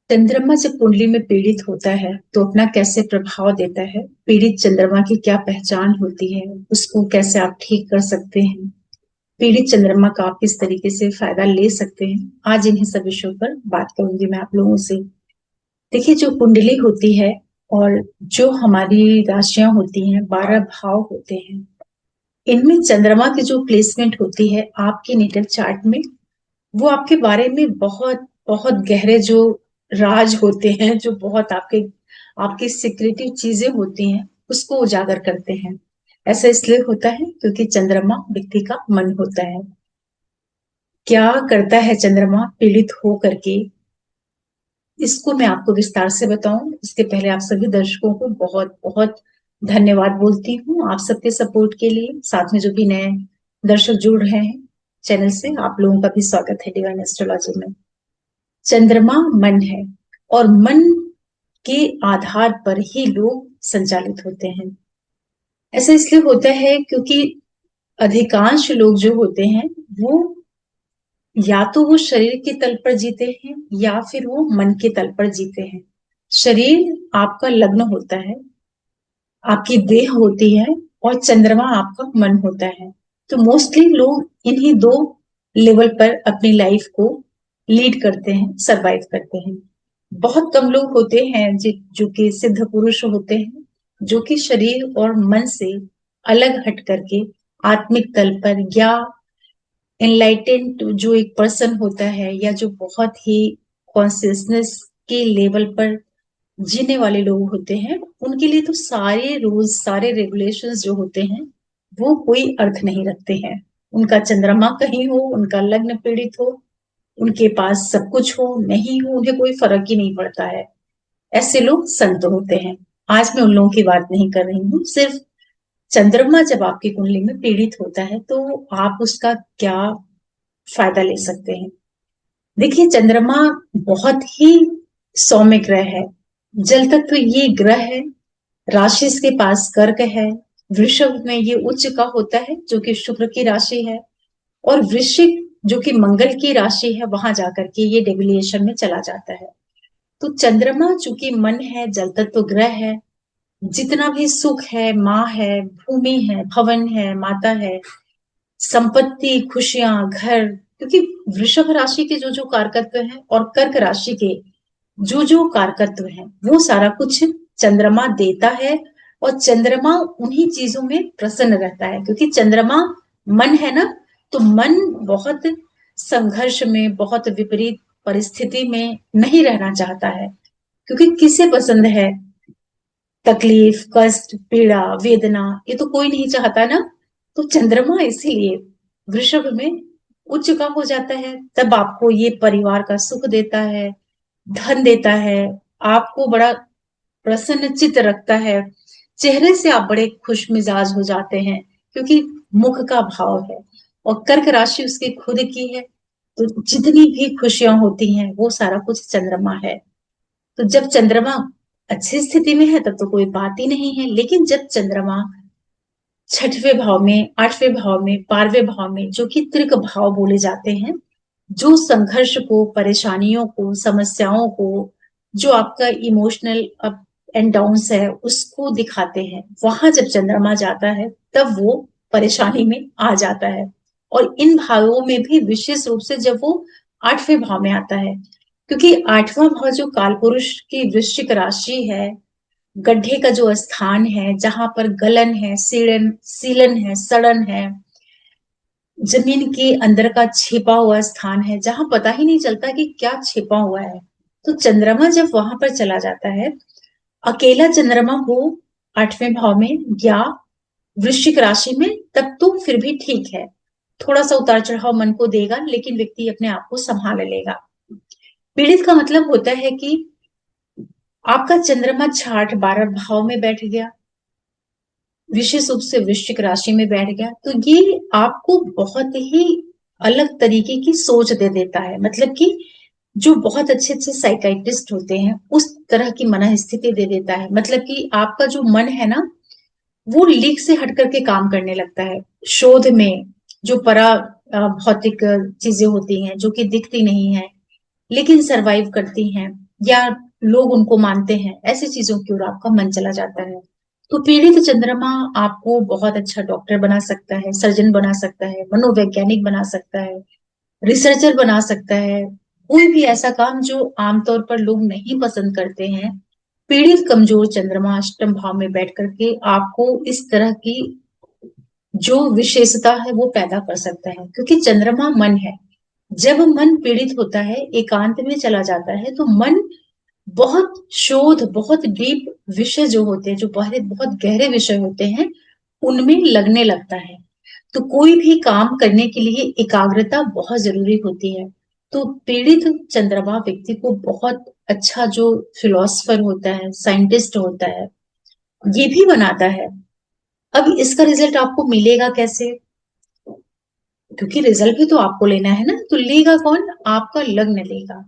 चंद्रमा जब कुंडली में पीड़ित होता है तो अपना कैसे प्रभाव देता है। पीड़ित चंद्रमा की क्या पहचान होती है, उसको कैसे आप ठीक कर सकते हैं। पीड़ित चंद्रमा का आप किस तरीके से फायदा ले सकते हैं, आज इन्हीं सब विषयों पर बात करूंगी मैं आप लोगों से। देखिए, जो कुंडली होती है और जो हमारी राशियां होती हैं, 12 भाव होते हैं, इनमें चंद्रमा की जो प्लेसमेंट होती है आपके नेटल चार्ट में, वो आपके बारे में बहुत बहुत गहरे जो राज होते हैं, जो बहुत आपके आपकी सीक्रेटिव चीजें होती हैं, उसको उजागर करते हैं। ऐसा इसलिए होता है क्योंकि चंद्रमा व्यक्ति का मन होता है। क्या करता है चंद्रमा पीड़ित हो करके, इसको मैं आपको विस्तार से बताऊं इसके पहले आप सभी दर्शकों को बहुत बहुत धन्यवाद बोलती हूँ, आप सबके सपोर्ट के लिए। साथ में जो भी नए दर्शक जुड़ रहे हैं चैनल से, आप लोगों का भी स्वागत है डिवाइन एस्ट्रोलॉजी में। चंद्रमा मन है और मन के आधार पर ही लोग संचालित होते हैं। ऐसा इसलिए होता है क्योंकि अधिकांश लोग जो होते हैं वो या तो वो शरीर के तल पर जीते हैं या फिर वो मन के तल पर जीते हैं। शरीर आपका लग्न होता है, आपकी देह होती है, और चंद्रमा आपका मन होता है। तो मोस्टली लोग इन्हीं दो लेवल पर अपनी लाइफ को लीड करते हैं, सरवाइव करते हैं। बहुत कम लोग होते हैं जो कि सिद्ध पुरुष होते हैं, जो कि शरीर और मन से अलग हट करके आत्मिक तल पर, या एनलाइटेंड जो एक पर्सन होता है, या जो बहुत ही कॉन्सियसनेस के लेवल पर जीने वाले लोग होते हैं, उनके लिए तो सारे रूल्स, सारे रेगुलेशंस जो होते हैं वो कोई अर्थ नहीं रखते हैं। उनका चंद्रमा कहीं हो, उनका लग्न पीड़ित हो, उनके पास सब कुछ हो नहीं हो, उन्हें कोई फर्क ही नहीं पड़ता है। ऐसे लोग संत होते हैं। आज मैं उन लोगों की बात नहीं कर रही हूँ। सिर्फ चंद्रमा जब आपकी कुंडली में पीड़ित होता है तो आप उसका क्या फायदा ले सकते हैं। देखिए, चंद्रमा बहुत ही सौम्य ग्रह है। जल तत्व ये ग्रह है। राशि इसके पास कर्क है। वृषभ में ये उच्च का होता है जो कि शुक्र की राशि है, और वृश्चिक जो कि मंगल की राशि है, वहां जाकर के ये डेविलिएशन में चला जाता है। तो चंद्रमा चूंकि मन है, जल तत्व ग्रह है, जितना भी सुख है, माँ है, भूमि है, भवन है, माता है, संपत्ति, खुशियां, घर, क्योंकि वृषभ राशि के जो जो कारकत्व हैं और कर्क राशि के जो जो कारकत्व हैं, वो सारा कुछ चंद्रमा देता है। और चंद्रमा उन्हीं चीजों में प्रसन्न रहता है, क्योंकि चंद्रमा मन है ना। तो मन बहुत संघर्ष में, बहुत विपरीत परिस्थिति में नहीं रहना चाहता है, क्योंकि किसे पसंद है तकलीफ, कष्ट, पीड़ा, वेदना? ये तो कोई नहीं चाहता ना। तो चंद्रमा इसीलिए वृषभ में उच्च का हो जाता है, तब आपको ये परिवार का सुख देता है, धन देता है, आपको बड़ा प्रसन्नचित्त रखता है। चेहरे से आप बड़े खुश मिजाज हो जाते हैं, क्योंकि मुख का भाव है, और कर्क राशि उसकी खुद की है। तो जितनी भी खुशियां होती हैं वो सारा कुछ चंद्रमा है। तो जब चंद्रमा अच्छी स्थिति में है तब तो कोई बात ही नहीं है, लेकिन जब चंद्रमा छठवें भाव में, आठवें भाव में, 12वें भाव में, जो कि त्रिक भाव बोले जाते हैं, जो संघर्ष को, परेशानियों को, समस्याओं को, जो आपका इमोशनल अप एंड डाउन्स है उसको दिखाते हैं, वहां जब चंद्रमा जाता है तब वो परेशानी में आ जाता है। और इन भावों में भी विशेष रूप से जब वो आठवें भाव में आता है, क्योंकि आठवां भाव जो कालपुरुष की वृश्चिक राशि है, गड्ढे का जो स्थान है, जहां पर गलन है, सीलन है, सड़न है, जमीन के अंदर का छिपा हुआ स्थान है, जहां पता ही नहीं चलता कि क्या छिपा हुआ है। तो चंद्रमा जब वहां पर चला जाता है, अकेला चंद्रमा हो आठवें भाव में या वृश्चिक राशि में, तब तो फिर भी ठीक है। थोड़ा सा उतार चढ़ाव मन को देगा, लेकिन व्यक्ति अपने आप को संभाल लेगा। पीड़ित का मतलब होता है कि आपका चंद्रमा छाठ 12 भाव में बैठ गया, विशेष रूप से वृश्चिक राशि में बैठ गया, तो ये आपको बहुत ही अलग तरीके की सोच दे देता है। मतलब कि जो बहुत अच्छे अच्छे साइकाइट्रिस्ट होते हैं उस तरह की मन स्थिति दे देता है। मतलब कि आपका जो मन है ना, वो लीक से हट करके काम करने लगता है। शोध में जो परा भौतिक चीजें होती हैं, जो कि दिखती नहीं है लेकिन सरवाइव करती हैं, या लोग उनको मानते हैं, ऐसी चीजों की ओर आपका मन चला जाता है। तो पीड़ित चंद्रमा आपको बहुत अच्छा डॉक्टर बना सकता है, सर्जन बना सकता है, मनोवैज्ञानिक बना सकता है, रिसर्चर बना सकता है। कोई भी ऐसा काम जो आमतौर पर लोग नहीं पसंद करते हैं, पीड़ित कमजोर चंद्रमा अष्टम भाव में बैठ करके आपको इस तरह की जो विशेषता है वो पैदा कर सकता है, क्योंकि चंद्रमा मन है। जब मन पीड़ित होता है, एकांत में चला जाता है, तो मन बहुत शोध, बहुत डीप विषय जो होते हैं, जो बहुत गहरे विषय होते हैं, उनमें लगने लगता है। तो कोई भी काम करने के लिए एकाग्रता बहुत जरूरी होती है। तो पीड़ित चंद्रमा व्यक्ति को बहुत अच्छा जो फिलोसफर होता है, साइंटिस्ट होता है, ये भी बनाता है। अब इसका रिजल्ट आपको मिलेगा कैसे? क्योंकि रिजल्ट भी तो आपको लेना है ना, तो लेगा कौन? आपका लग्न लेगा।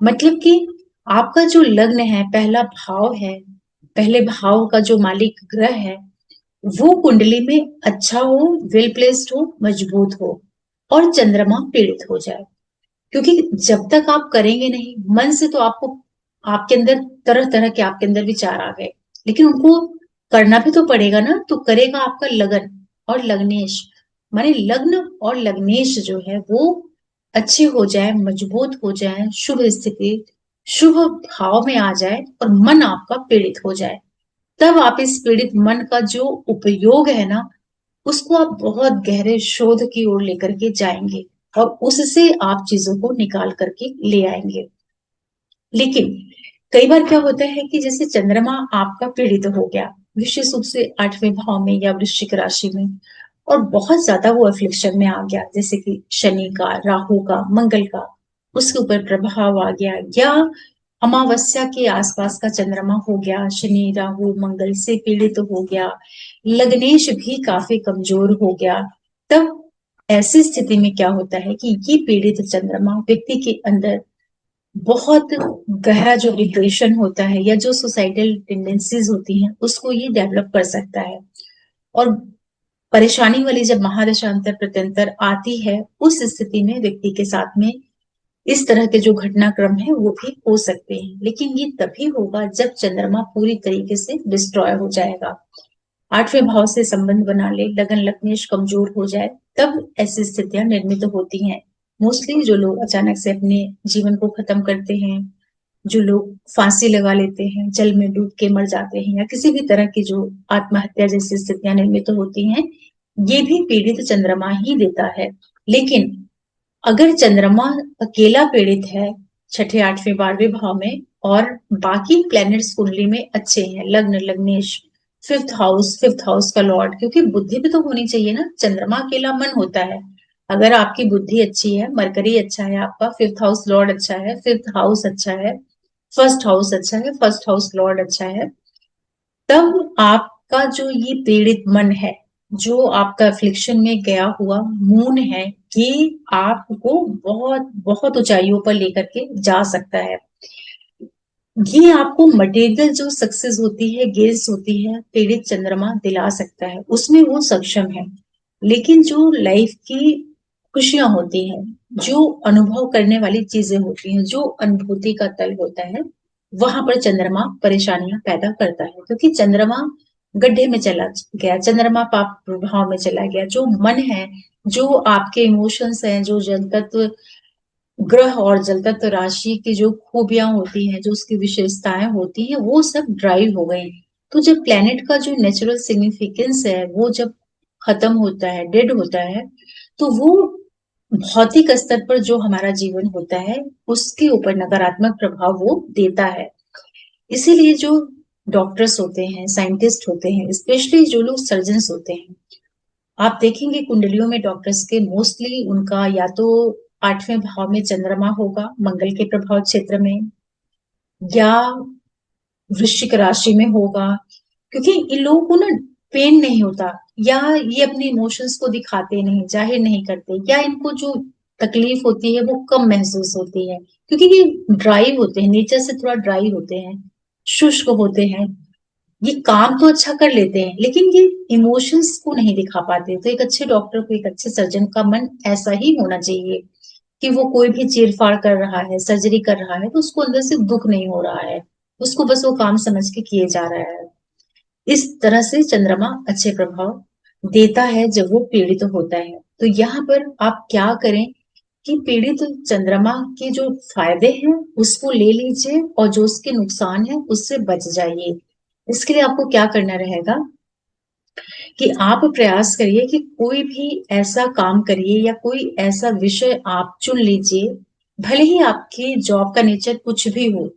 मतलब कि आपका जो लग्न है, पहला भाव है, पहले भाव का जो मालिक ग्रह है, वो कुंडली में अच्छा हो, वेल प्लेस्ड हो, मजबूत हो, और चंद्रमा पीड़ित हो जाए। क्योंकि जब तक आप करेंगे नहीं, मन से तो आपको, आपके अंदर तरह तरह के आपके अंदर विचार आ गए, लेकिन उनको करना भी तो पड़ेगा ना। तो करेगा आपका लगन और लग्नेश, माने लग्न और लग्नेश जो है वो अच्छे हो जाए, मजबूत हो जाए, शुभ स्थिति, शुभ भाव में आ जाए, और मन आपका पीड़ित हो जाए। तब आप इस पीड़ित मन का जो उपयोग है ना, उसको आप बहुत गहरे शोध की ओर लेकर के जाएंगे, और उससे आप चीजों को निकाल करके ले आएंगे। लेकिन कई बार क्या होता है कि जैसे चंद्रमा आपका पीड़ित हो गया, विशेष रूप से आठवें भाव में या वृश्चिक राशि में, और बहुत ज्यादा वो अफ्लिक्शन में आ गया, जैसे कि शनि का, राहु का, मंगल का उसके ऊपर प्रभाव आ गया, या अमावस्या के आसपास का चंद्रमा हो गया, शनि राहु मंगल से पीड़ित हो गया, लग्नेश भी काफी कमजोर हो गया, तब ऐसी स्थिति में क्या होता है कि ये पीड़ित चंद्रमा व्यक्ति के अंदर बहुत गहरा जो डिप्रेशन होता है, या जो सुसाइडल टेंडेंसीज होती हैं, उसको ये डेवलप कर सकता है। और परेशानी वाली जब महादशांतर प्रत्यंतर आती है, उस स्थिति में व्यक्ति के साथ में इस तरह के जो घटनाक्रम है वो भी हो सकते हैं। लेकिन ये तभी होगा जब चंद्रमा पूरी तरीके से डिस्ट्रॉय हो जाएगा, आठवें भाव से संबंध बना ले, लगन लग्नेश कमजोर हो जाए, तब ऐसी स्थितियां निर्मित होती हैं। मोस्टली जो लोग अचानक से अपने जीवन को खत्म करते हैं, जो लोग फांसी लगा लेते हैं, जल में डूब के मर जाते हैं, या किसी भी तरह की जो आत्महत्या जैसी स्थितियां निर्मित होती हैं, ये भी पीड़ित चंद्रमा ही देता है। लेकिन अगर चंद्रमा अकेला पीड़ित है छठे आठवें बारहवें भाव में, और बाकी प्लैनेट्स कुंडली में अच्छे हैं, लग्न लग्नेश, फिफ्थ हाउस का लॉर्ड, क्योंकि बुद्धि भी तो होनी चाहिए ना, चंद्रमा अकेला मन होता है। अगर आपकी बुद्धि अच्छी है, मरकरी अच्छा है, आपका फिफ्थ हाउस लॉर्ड अच्छा है, फिफ्थ हाउस अच्छा है, फर्स्ट हाउस अच्छा है, फर्स्ट हाउस लॉर्ड अच्छा है, तब आपका जो ये पीड़ित मन है, जो आपका अफ्लिक्शन में गया हुआ मून है, ये आपको बहुत बहुत ऊंचाइयों पर लेकर के जा सकता है। ये आपको मटेरियल जो सक्सेस होती है, गेन्स होती है, पीड़ित चंद्रमा दिला सकता है, उसमें वो सक्षम है। लेकिन जो लाइफ की खुशियां होती हैं, जो अनुभव करने वाली चीजें होती हैं, जो अनुभूति का तल होता है, वहां पर चंद्रमा परेशानियां पैदा करता है, क्योंकि चंद्रमा गड्ढे में चला गया, चंद्रमा पाप प्रभाव में चला गया। जो मन है, जो आपके इमोशंस हैं, जो जल तत्व ग्रह और जल तत्व राशि की जो खूबियां होती हैं, जो उसकी विशेषताएं होती हैं, वो सब ड्राइव हो गई। तो जब प्लेनेट का जो नेचुरल सिग्निफिकेंस है वो जब खत्म होता है, डेड होता है, तो वो भौतिक स्तर पर जो हमारा जीवन होता है उसके ऊपर नकारात्मक प्रभाव वो देता है। इसीलिए जो डॉक्टर्स होते हैं, साइंटिस्ट होते हैं, स्पेशली जो लोग सर्जन्स होते हैं, आप देखेंगे कुंडलियों में डॉक्टर्स के मोस्टली उनका या तो आठवें भाव में चंद्रमा होगा मंगल के प्रभाव क्षेत्र में, या वृश्चिक राशि में होगा, क्योंकि इन लोगों को ना पेन नहीं होता, या ये अपने इमोशंस को दिखाते नहीं, जाहिर नहीं करते, या इनको जो तकलीफ होती है वो कम महसूस होती है, क्योंकि ये ड्राई होते हैं, नेचर से थोड़ा ड्राई होते हैं, शुष्क होते हैं। ये काम तो अच्छा कर लेते हैं, लेकिन ये इमोशंस को नहीं दिखा पाते। तो एक अच्छे डॉक्टर को, एक अच्छे सर्जन का मन ऐसा ही होना चाहिए कि वो कोई भी चीर-फाड़ कर रहा है, सर्जरी कर रहा है, तो उसको अंदर से दुःख नहीं हो रहा है। उसको बस वो काम समझ के किए जा रहा है। इस तरह से चंद्रमा अच्छे प्रभाव देता है जब वो पीड़ित होता है। तो यहाँ पर आप क्या करें कि पीड़ित चंद्रमा के जो फायदे हैं उसको ले लीजिए और जो उसके नुकसान है उससे बच जाइए। इसके लिए आपको क्या करना रहेगा कि आप प्रयास करिए कि कोई भी ऐसा काम करिए या कोई ऐसा विषय आप चुन लीजिए, भले ही आपकी जॉब का नेचर कुछ भी हो,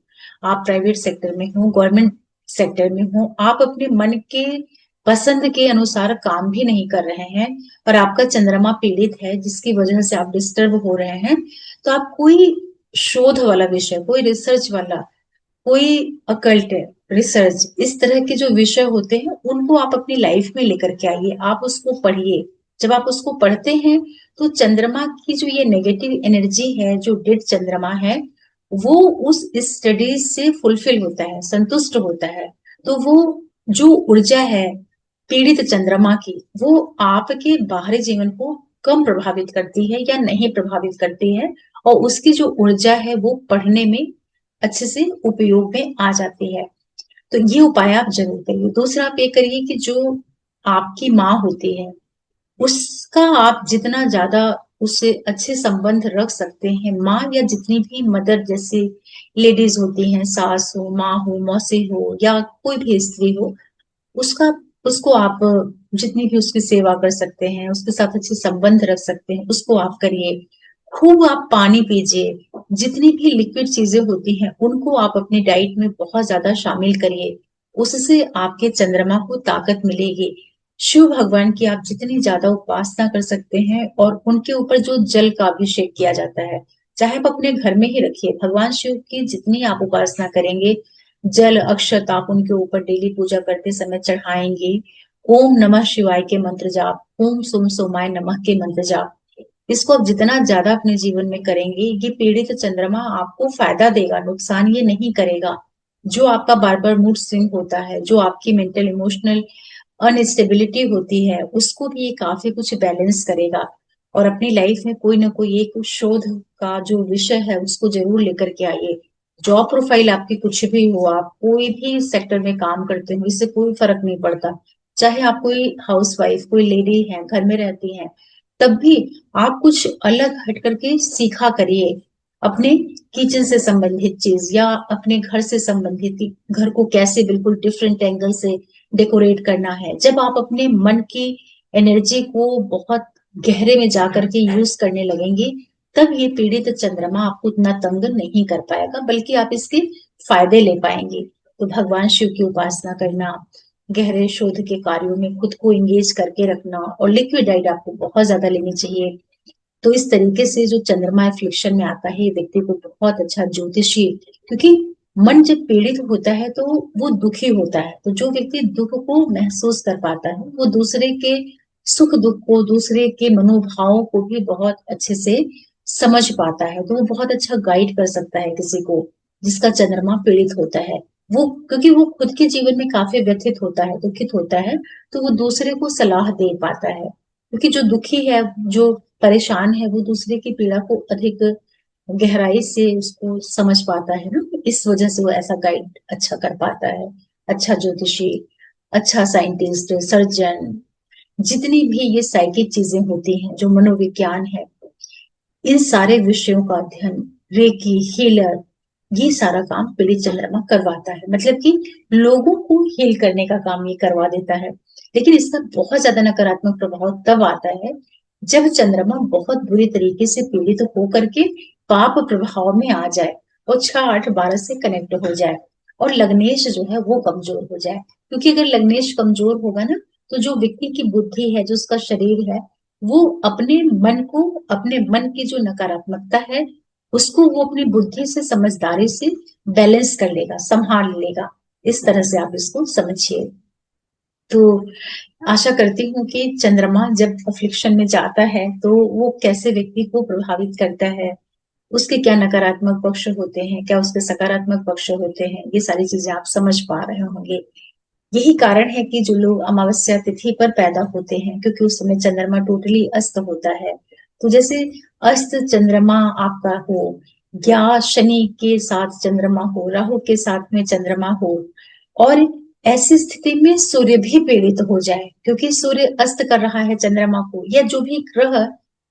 आप प्राइवेट सेक्टर में हो, गवर्नमेंट सेक्टर में हो, आप अपने मन के पसंद के अनुसार काम भी नहीं कर रहे हैं और आपका चंद्रमा पीड़ित है जिसकी वजह से आप डिस्टर्ब हो रहे हैं, तो आप कोई शोध वाला विषय, कोई रिसर्च वाला, कोई अकल्ट रिसर्च, इस तरह के जो विषय होते हैं उनको आप अपनी लाइफ में लेकर के आइए, आप उसको पढ़िए। जब आप उसको पढ़ते हैं तो चंद्रमा की जो ये नेगेटिव एनर्जी है, जो डेड चंद्रमा है, वो उस स्टडीज से फुलफिल होता है, संतुष्ट होता है। तो वो जो ऊर्जा है पीड़ित चंद्रमा की, वो आपके बाहरी जीवन को कम प्रभावित करती है या नहीं प्रभावित करती है, और उसकी जो ऊर्जा है वो पढ़ने में अच्छे से उपयोग में आ जाती है। तो ये उपाय आप जरूर करिए। दूसरा आप ये करिए कि जो आपकी माँ होती है उसका आप जितना ज्यादा उससे अच्छे संबंध रख सकते हैं, माँ या जितनी भी मदर जैसे लेडीज होती हैं, सास हो, माँ हो, मौसी हो या कोई भी स्त्री हो, उसका उसको आप जितनी भी उसकी सेवा कर सकते हैं, उसके साथ अच्छे संबंध रख सकते हैं, उसको आप करिए। खूब आप पानी पीजिए, जितनी भी लिक्विड चीजें होती हैं उनको आप अपनी डाइट में बहुत ज्यादा शामिल करिए, उससे आपके चंद्रमा को ताकत मिलेगी। शिव भगवान की आप जितनी ज्यादा उपासना कर सकते हैं और उनके ऊपर जो जल का अभिषेक किया जाता है, चाहे आप अपने घर में ही रखिए, भगवान शिव की जितनी आप उपासना करेंगे, जल अक्षत आप उनके ऊपर डेली पूजा करते समय चढ़ाएंगे, ओम नमः शिवाय के मंत्र जाप, ओम सुम सोमाय नमः के मंत्र जाप, इसको आप जितना ज्यादा अपने जीवन में करेंगे, ये पीड़ित चंद्रमा आपको फायदा देगा, नुकसान ये नहीं करेगा। जो आपका बार बार मूड स्विंग होता है, जो आपकी मेंटल इमोशनल अनस्टेबिलिटी होती है, उसको भी ये काफी कुछ बैलेंस करेगा। और अपनी लाइफ में कोई ना कोई एक शोध का जो विषय है उसको जरूर लेकर के आइए। जॉब प्रोफाइल आपकी कुछ भी हो, आप कोई भी सेक्टर में काम करते हो, इससे कोई फर्क नहीं पड़ता। चाहे आप कोई हाउसवाइफ, कोई लेडी है, घर में रहती हैं, तब भी आप कुछ अलग हट करके सीखा करिए। अपने किचन से संबंधित चीज या अपने घर से संबंधित, घर को कैसे बिल्कुल डिफरेंट एंगल से डेकोरेट करना है। जब आप अपने मन की एनर्जी को बहुत गहरे में जाकर के यूज करने लगेंगे, तब ये पीड़ित चंद्रमा आपको उतना तंग नहीं कर पाएगा, बल्कि आप इसके फायदे ले पाएंगे। तो भगवान शिव की उपासना करना, गहरे शोध के कार्यों में खुद को एंगेज करके रखना, और लिक्विड डाइट आपको बहुत ज्यादा लेनी चाहिए। तो इस तरीके से जो चंद्रमा एफ्लिक्शन में आता है, ये व्यक्ति को बहुत अच्छा ज्योतिषी, क्योंकि मन जब पीड़ित होता है तो वो दुखी होता है, तो जो व्यक्ति दुख को महसूस कर पाता है वो दूसरे के सुख दुख को, दूसरे के मनोभावों को भी बहुत अच्छे से समझ पाता है, तो वो बहुत अच्छा गाइड कर सकता है किसी को जिसका चंद्रमा पीड़ित होता है। वो क्योंकि वो खुद के जीवन में काफी व्यथित होता है, दुखित होता है, तो वो दूसरे को सलाह दे पाता है, क्योंकि जो दुखी है, जो परेशान है, वो दूसरे की पीड़ा को अधिक गहराई से उसको समझ पाता है ना, इस वजह से वो ऐसा गाइड अच्छा कर पाता है। अच्छा ज्योतिषी, अच्छा साइंटिस्ट, सर्जन, जितनी भी ये साइकिक चीजें होती हैं, जो मनोविज्ञान है, इन सारे विषयों का अध्ययन, रेकी, हीलर, ये सारा काम पीड़ित चंद्रमा करवाता है। मतलब कि लोगों को हील करने का काम ये करवा देता है। लेकिन इसका बहुत ज्यादा नकारात्मक प्रभाव तब आता है जब चंद्रमा बहुत बुरी तरीके से पीड़ित होकर के पाप प्रभाव में आ जाए और 6, 8, 12 से कनेक्ट हो जाए, और लग्नेश जो है वो कमजोर हो जाए। क्योंकि अगर लग्नेश कमजोर होगा ना, तो जो व्यक्ति की बुद्धि है, जो उसका शरीर है, वो अपने मन को, अपने मन की जो नकारात्मकता है उसको वो अपनी बुद्धि से, समझदारी से बैलेंस कर लेगा, संभाल लेगा। इस तरह से आप इसको समझिए। तो आशा करती हूँ कि चंद्रमा जब अफ्लिक्शन में जाता है तो वो कैसे व्यक्ति को प्रभावित करता है, उसके क्या नकारात्मक पक्ष होते हैं, क्या उसके सकारात्मक पक्ष होते हैं, ये सारी चीजें आप समझ पा रहे होंगे। यही कारण है कि जो लोग अमावस्या तिथि पर पैदा होते हैं, क्योंकि उस समय चंद्रमा टोटली अस्त होता है, तो जैसे अस्त चंद्रमा आपका हो, या शनि के साथ चंद्रमा हो, राहु के साथ में चंद्रमा हो, और ऐसी स्थिति में सूर्य भी पीड़ित हो जाए, क्योंकि सूर्य अस्त कर रहा है चंद्रमा को, या जो भी ग्रह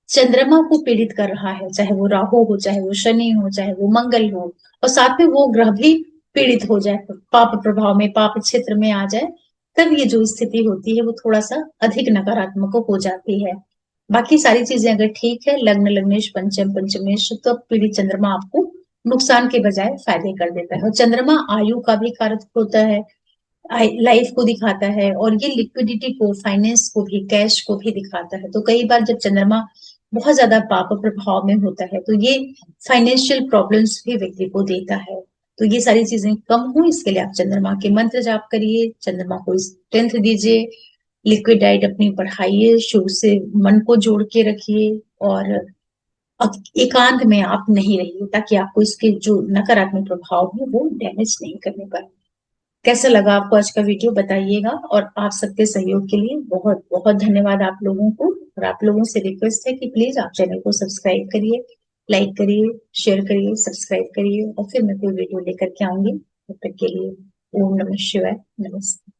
चंद्रमा को पीड़ित कर रहा है, चाहे वो राहु हो, चाहे वो शनि हो, चाहे वो मंगल हो, और साथ में वो ग्रह भी पीड़ित हो जाए, पाप प्रभाव में, पाप क्षेत्र में आ जाए, तब ये जो स्थिति होती है वो थोड़ा सा अधिक नकारात्मक हो जाती है। बाकी सारी चीजें अगर ठीक है, लग्न लग्नेश पंचम पंचमेश, तो पीड़ित चंद्रमा आपको नुकसान के बजाय फायदे कर देता है। और चंद्रमा आयु का भी कारक होता है, लाइफ को दिखाता है, और ये लिक्विडिटी को, फाइनेंस को भी, कैश को भी दिखाता है। तो कई बार जब चंद्रमा बहुत ज्यादा पाप प्रभाव में होता है तो ये फाइनेंशियल प्रॉब्लम्स भी व्यक्ति को देता है। तो ये सारी चीजें कम हो, इसके लिए आप चंद्रमा के मंत्र जाप करिए, चंद्रमा को स्ट्रेंथ दीजिए, लिक्विड डाइट अपनी बढ़ाइए, शुरू से मन को जोड़ के रखिए, और एकांत में आप नहीं रहिए, ताकि आपको इसके जो नकारात्मक प्रभाव है वो डैमेज नहीं करने पाए। कैसा लगा आपको आज का वीडियो बताइएगा, और आप सबके सहयोग के लिए बहुत बहुत धन्यवाद आप लोगों को। और आप लोगों से रिक्वेस्ट है कि प्लीज आप चैनल को सब्सक्राइब करिए, लाइक करिए, शेयर करिए, सब्सक्राइब करिए, और फिर मैं कोई वीडियो लेकर के आऊंगी। तब तक के लिए ओम नमः शिवाय, नमस्ते।